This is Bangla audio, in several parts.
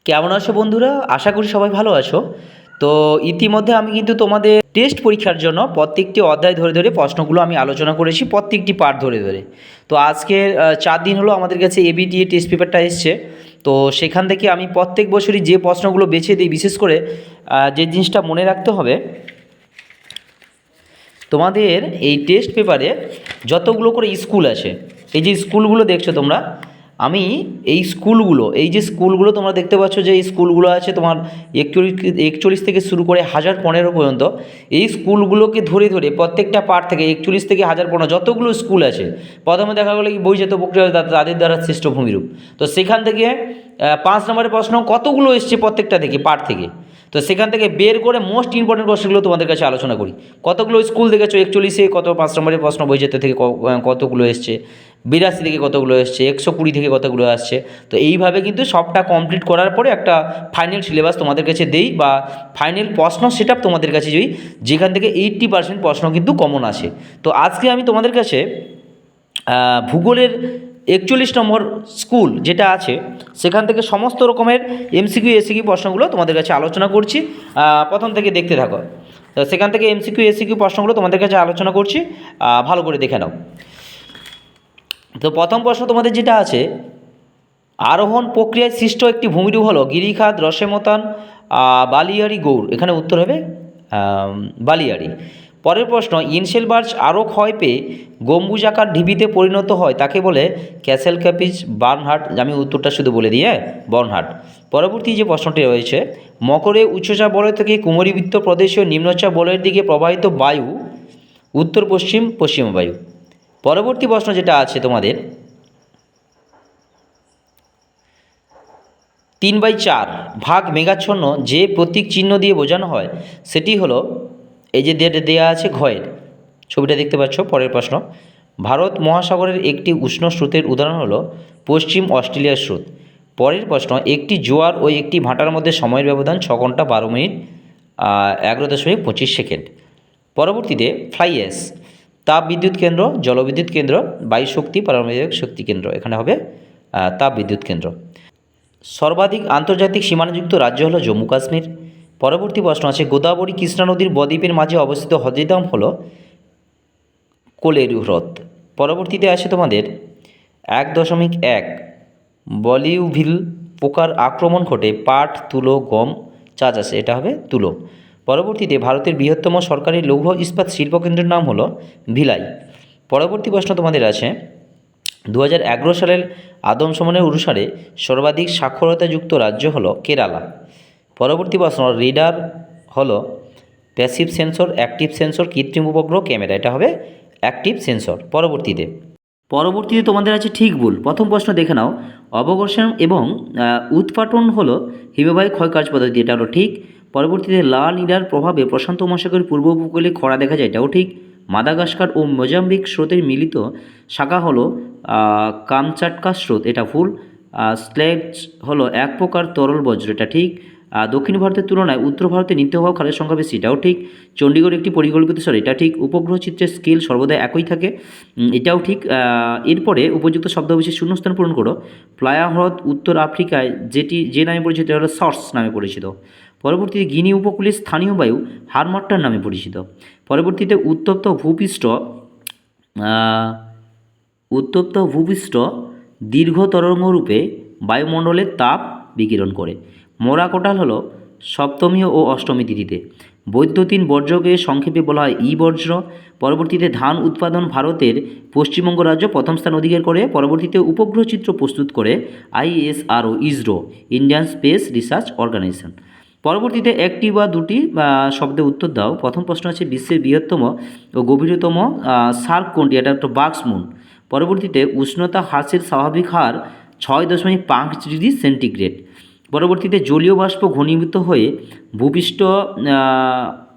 কেমন আছো বন্ধুরা? আশা করি সবাই ভালো আছো। তো ইতিমধ্যে আমি কিন্তু তোমাদের টেস্ট পরীক্ষার জন্য প্রত্যেকটি অধ্যায় ধরে ধরে প্রশ্নগুলো আমি আলোচনা করেছি, প্রত্যেকটি পার্ট ধরে ধরে। তো আজকে 4 দিন হলো আমাদের কাছে এবিটিএ টেস্ট পেপারটা এসছে। তো সেখান থেকে আমি প্রত্যেক বছরই যে প্রশ্নগুলো বেছে দিই, বিশেষ করে যে জিনিসটা মনে রাখতে হবে, তোমাদের এই টেস্ট পেপারে যতগুলো করে স্কুল আছে, এই যে স্কুলগুলো দেখছো তোমরা, আমি এই যে স্কুলগুলো তোমরা দেখতে পাচ্ছ, যে এই স্কুলগুলো আছে তোমার 41 থেকে শুরু করে 1015 পর্যন্ত, এই স্কুলগুলোকে ধরে ধরে প্রত্যেকটা পার্ট থেকে 41 থেকে 1015 যতগুলো স্কুল আছে, প্রথমে দেখা গেলো কি বইজাত প্রক্রিয়া তাদের দ্বারা সৃষ্ট ভূমিরূপ। তো সেখান থেকে 5 নম্বরের প্রশ্ন কতগুলো এসছে প্রত্যেকটা থেকে পার্ট থেকে, তো সেখান থেকে বের করে মোস্ট ইম্পর্টেন্ট প্রশ্নগুলো তোমাদের কাছে আলোচনা করি। কতগুলো স্কুল দেখেছো 41-এ, কত 5 নম্বরের প্রশ্ন বইজাতে থেকে কতগুলো এসছে, 82 থেকে কতগুলো এসছে, 120 থেকে কতগুলো আসছে। তো এইভাবে কিন্তু সবটা কমপ্লিট করার পরে একটা ফাইনাল সিলেবাস তোমাদের কাছে দেই, বা ফাইনাল প্রশ্ন সেট আপ তোমাদের কাছে দিই, যেখান থেকে 80% প্রশ্ন কিন্তু কমন আসে। তো আজকে আমি তোমাদের কাছে ভূগোলের 41 নম্বর স্কুল যেটা আছে, সেখান থেকে সমস্ত রকমের এমসিকিউ এসিকিউ প্রশ্নগুলো তোমাদের কাছে আলোচনা করছি। প্রথম থেকে দেখতে থাকো। তো সেখান থেকে এমসিকিউ এসিকিউ প্রশ্নগুলো তোমাদের কাছে আলোচনা করছি, ভালো করে দেখে নাও। তো প্রথম প্রশ্ন তোমাদের যেটা আছে, আরোহণ প্রক্রিয়ায় সৃষ্ট একটি ভূমিরূপ হলো গিরিখাত, রসেমতান, বালিয়াড়ি গৌড়। এখানে উত্তর হবে বালিয়াড়ি। পরের প্রশ্ন, ইনসেলবার্চ আরও ক্ষয় পেয়ে গম্বুজাকার ঢিবিতে পরিণত হয় তাকে বলে ক্যাসেল ক্যাপিজ, বার্নহার্ট। আমি উত্তরটা শুধু বলে দিই, বার্নহার্ট। পরবর্তী যে প্রশ্নটি রয়েছে, মকরে উচ্চচাপ বলয় থেকে কুমারীবৃত্ত প্রদেশীয় নিম্নচাপ বলয়ের দিকে প্রবাহিত বায়ু উত্তর পশ্চিম পশ্চিম বায়ু। পরবর্তী প্রশ্ন যেটা আছে তোমাদের, 3/4 ভাগ মেঘাচ্ছন্ন যে প্রতীক চিহ্ন দিয়ে বোঝানো হয় সেটি হলো, এই যে দেয়া আছে ঘয়ের ছবিটা দেখতে পাচ্ছ। পরের প্রশ্ন, ভারত মহাসাগরের একটি উষ্ণ স্রোতের উদাহরণ হলো পশ্চিম অস্ট্রেলিয়ার স্রোত। পরের প্রশ্ন, একটি জোয়ার ও একটি ভাটার মধ্যে সময়ের ব্যবধান 6 ঘন্টা 12 মিনিট 11.25 সেকেন্ড। পরবর্তীতে ফ্লাই অ্যাশ তাপ বিদ্যুৎ কেন্দ্র, জলবিদ্যুৎ কেন্দ্র, বায়ু শক্তি, পারমাণবিক শক্তি কেন্দ্র। এখানে হবে তাপ বিদ্যুৎ কেন্দ্র। সর্বাধিক আন্তর্জাতিক সীমানাযুক্ত রাজ্য হলো জম্মু কাশ্মীর। পরবর্তী প্রশ্ন আছে, গোদাবরী কৃষ্ণা নদীর বদ্বীপের মাঝে অবস্থিত হ্রদটির নাম হলো কোলেরু হ্রদ। পরবর্তীতে আছে তোমাদের 1.1 বলিউভিল পোকার আক্রমণ ঘটে পাট, তুলো, গম, চা চাষে। এটা হবে তুলো। পরবর্তীতে ভারতের বৃহত্তম সরকারি লৌহ ইস্পাত শিল্পকেন্দ্রের নাম হলো ভিলাই। পরবর্তী প্রশ্ন তোমাদের আছে, 2011 সালের আদমশুমারির অনুসারে সর্বাধিক সাক্ষরতাযুক্ত রাজ্য হলো কেরালা। পরবর্তী প্রশ্ন, রেডার হলো প্যাসিভ সেন্সর, অ্যাক্টিভ সেন্সর, কৃত্রিম উপগ্রহ, ক্যামেরা। এটা হবে অ্যাক্টিভ সেন্সর। পরবর্তীতে তোমাদের আছে ঠিক ভুল। প্রথম প্রশ্ন দেখে নাও, অবঘর্ষণ এবং উৎপাটন হলো হিমবাহের ক্ষয়কার্য পদ্ধতি। এটা হলো ঠিক। পরবর্তীতে লা নিডার প্রভাবে প্রশান্ত মহাসাগরের পূর্ব উপকূলে খরা দেখা যায়। এটাও ঠিক। মাদাগাস্কার ও মোজাম্বিক স্রোতের মিলিত শাখা হলো কামচাটকা স্রোত। এটা ভুল। স্লেজ হলো এক প্রকার তরল বজ্র। এটা ঠিক। দক্ষিণ ভারতের তুলনায় উত্তর ভারতে নিত্য হওয়া খালের সংখ্যা বেশি। এটাও ঠিক। চণ্ডীগড় একটি পরিকল্পিত শহর। এটা ঠিক। উপগ্রহ চিত্রের স্কেল সর্বদা একই থাকে। এটাও ঠিক। এরপরে উপযুক্ত শব্দবিশেষ শূন্যস্থান পূরণ করো। প্লায়া হ্রদ উত্তর আফ্রিকায় যে নামে পরিচিত, এটা হলো সর্স নামে পরিচিত। পরবর্তীতে গিনি উপকূলের স্থানীয় বায়ু হারমাট্টার নামে পরিচিত। পরবর্তীতে উত্তপ্ত ভূপৃষ্ঠ দীর্ঘ তরঙ্গরূপে বায়ুমণ্ডলের তাপ বিকিরণ করে। মোরা কোটাল হলো সপ্তমী ও অষ্টমী তিথিতে। বৈদ্যুতিন বর্জ্যকে সংক্ষেপে বলা হয় ই বর্জ্য। পরবর্তীতে ধান উৎপাদন ভারতের পশ্চিমবঙ্গ রাজ্য প্রথম স্থান অধিকার করে। পরবর্তীতে উপগ্রহ চিত্র প্রস্তুত করে ISRO, ISRO, Indian space research organization. পরবর্তীতে একটি বা দুটি শব্দে উত্তর দাও। প্রথম প্রশ্ন আছে, বিশ্বের বৃহত্তম ও গভীরতম সার্ক কোনটি? এটা একটা বাক্স মুন। পরবর্তীতে উষ্ণতা হ্রাসের স্বাভাবিক হার 6.5 ডিগ্রি সেন্টিগ্রেড। পরবর্তীতে জলীয় বাষ্প ঘনীভূত হয়ে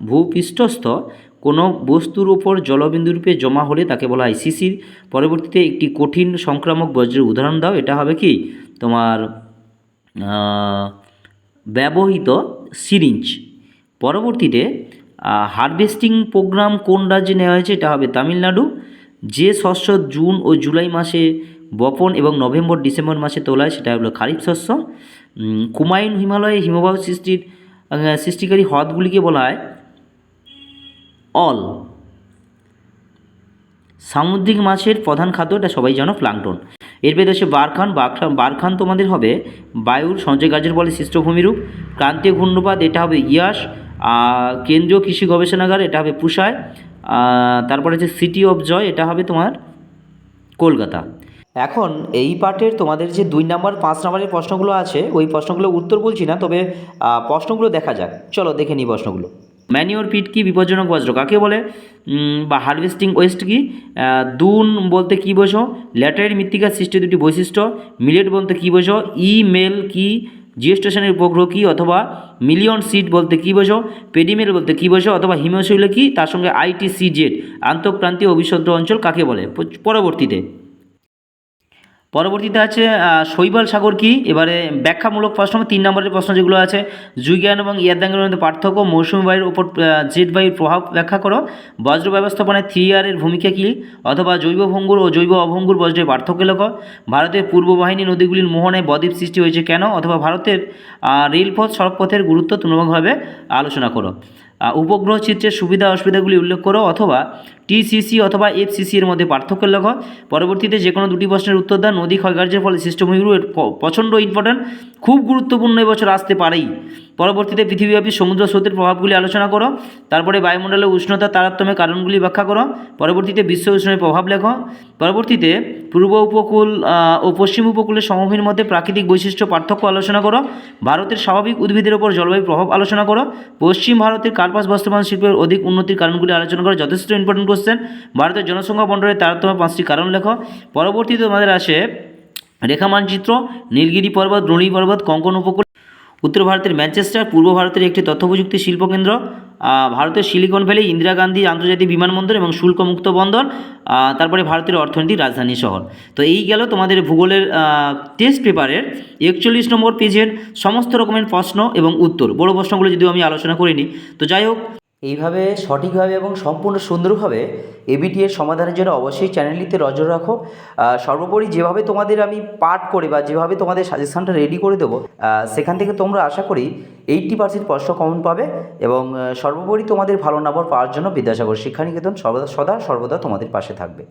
ভূপৃষ্ঠস্থ কোনো বস্তুর ওপর জলবিন্দুরূপে জমা হলে তাকে বলা হয় শিশির। পরবর্তীতে একটি কঠিন সংক্রামক বজ্রের উদাহরণ দাও। এটা হবে কি তোমার ব্যবহৃত সিরিঞ্জ। পরবর্তীতে হারভেস্টিং প্রোগ্রাম কোন রাজ্যে নেওয়া হয়েছে? এটা হবে তামিলনাড়ু। যে শস্য জুন ও জুলাই মাসে বপন এবং নভেম্বর ডিসেম্বর মাসে তোলা হয় সেটা হলো খারিফ শস্য। কুমায়ুন হিমালয়ে হিমবাহ সৃষ্টিকারী হ্রদগুলিকে বলা হয় অল। সামুদ্রিক মাছের প্রধান খাদ্য, এটা সবাই জানো, প্লাঙ্কটন। এরপরে হচ্ছে বারখান তোমাদের হবে বায়ুর সঞ্চয় কার্যের ফলে সৃষ্ট ভূমিরূপ। ক্রান্তীয় ঘূর্ণপাত, এটা হবে ইয়াস। কেন্দ্রীয় কৃষি গবেষণাগার, এটা হবে পুসায়। তারপরে হচ্ছে সিটি অফ জয়, এটা হবে তোমার কলকাতা। এখন এই পার্টের তোমাদের যে 2 নম্বর 5 নম্বরের প্রশ্নগুলো আছে, ওই প্রশ্নগুলো উত্তর বলছি না, তবে প্রশ্নগুলো দেখা যাক। চলো দেখে নিই প্রশ্নগুলো। ম্যানিওর পিট কি? বিপজ্জনক বজ্র কাকে বলে? বা হারভেস্টিং ওয়েস্ট কি? দুন বলতে কী বোঝো? ল্যাটারাইট মৃত্তিকার সৃষ্টি দুটি বৈশিষ্ট্য। মিলেট বলতে কী বোঝো? ইমেল কি? জিওস্টেশনের উপগ্রহ কী? অথবা মিলিয়ন সিট বলতে কী বোঝো? পেডিমেল বলতে কী বোঝো? অথবা হিমশৈল কি? তার সঙ্গে ITCZ আন্তঃক্রান্তীয় অভিশপ্ত অঞ্চল কাকে বলে? পরবর্তীতে আছে শৈবাল সাগর কি? এবারে ব্যাখ্যামূলক প্রশ্ন 3 নম্বরের প্রশ্ন যেগুলো আছে, জুইজ্ঞান এবং ইয়ারদাঙ্গের মধ্যে পার্থক্য, মৌসুমী বায়ুর উপর জেট বায়ুর প্রভাব ব্যাখ্যা করো, বজ্র ব্যবস্থাপনায় 3R এর ভূমিকা কী? অথবা জৈব ভঙ্গুর ও জৈব অভঙ্গুর বজ্রের পার্থক্য লেখো। ভারতের পূর্ব বাহিনী নদীগুলির মোহনায় বদ্বীপ সৃষ্টি হয়েছে কেন? অথবা ভারতের রেলপথ সড়কপথের গুরুত্ব তুলনামূলকভাবে আলোচনা করো। উপগ্রহ চিত্রের সুবিধা অসুবিধাগুলি উল্লেখ করো, অথবা TCC অথবা FCC এর মধ্যে পার্থক্য লেখো। পরবর্তীতে যে কোনো 2টি প্রশ্নের উত্তর দাও। নদী ক্ষয়কার্যের ফলে সৃষ্ট ভূমিরূপ প্রচণ্ড ইম্পর্ট্যান্ট, খুব গুরুত্বপূর্ণ এবছর আসতে পারেই। পরবর্তীতে পৃথিবীব্যাপী সমুদ্র স্রোতের প্রভাবগুলি আলোচনা করো। তারপরে বায়ুমণ্ডলের উষ্ণতার তারতম্যের কারণগুলি ব্যাখ্যা করো। পরবর্তীতে বিশ্ব উষ্ণায়নের প্রভাব লেখো। পরবর্তীতে পূর্ব উপকূল ও পশ্চিম উপকূলের সমভূমির মধ্যে প্রাকৃতিক বৈশিষ্ট্য পার্থক্য আলোচনা করো। ভারতের স্বাভাবিক উদ্ভিদের ওপর জলবায়ুর প্রভাব আলোচনা করো। পশ্চিম ভারতের কার্পাস বাস্তবায়ন শিল্পের অধিক উন্নতির কারণগুলি আলোচনা করো। যথেষ্ট ইম্পর্টেন্ট কোশ্চেন। ভারতের জনসংখ্যা বন্টনের তারতম্য 5টি কারণ লেখো। পরবর্তীতে তোমাদের আসে রেখা মানচিত্র, নীলগিরি পর্বত, দ্রোণী পর্বত, কঙ্কন উপকূল, উত্তর ভারতের ম্যানচেস্টার, পূর্ব ভারতের একটি তথ্য প্রযুক্তি শিল্পকেন্দ্র, ভারতের সিলিকন ভ্যালি, ইন্দিরা গান্ধী আন্তর্জাতিক বিমানবন্দর এবং শুল্কমুক্ত বন্দর, তারপরে ভারতের অর্থনীতির রাজধানী শহর। তো এই গেল তোমাদের ভূগোলের টেস্ট পেপারের 41 নম্বর পেজের সমস্ত রকমের প্রশ্ন এবং উত্তর। বড় প্রশ্নগুলো যদিও আমি আলোচনা করিনি, তো যাই হোক, এইভাবে সঠিকভাবে এবং সম্পূর্ণ সুন্দরভাবে এবিটি এর সমাধানের জন্য অবশ্যই চ্যানেলটিতে নজর রাখো। সর্বোপরি যেভাবে তোমাদের আমি পাঠ করে বা যেভাবে তোমাদের সাজেশানটা রেডি করে দেবো, সেখান থেকে তোমরা আশা করি 80% প্রশ্ন কমন পাবে। এবং সর্বোপরি তোমাদের ভালো নম্বর পাওয়ার জন্য বিদ্যাসাগর শিক্ষানিকেতন সর্বদা তোমাদের পাশে থাকবে।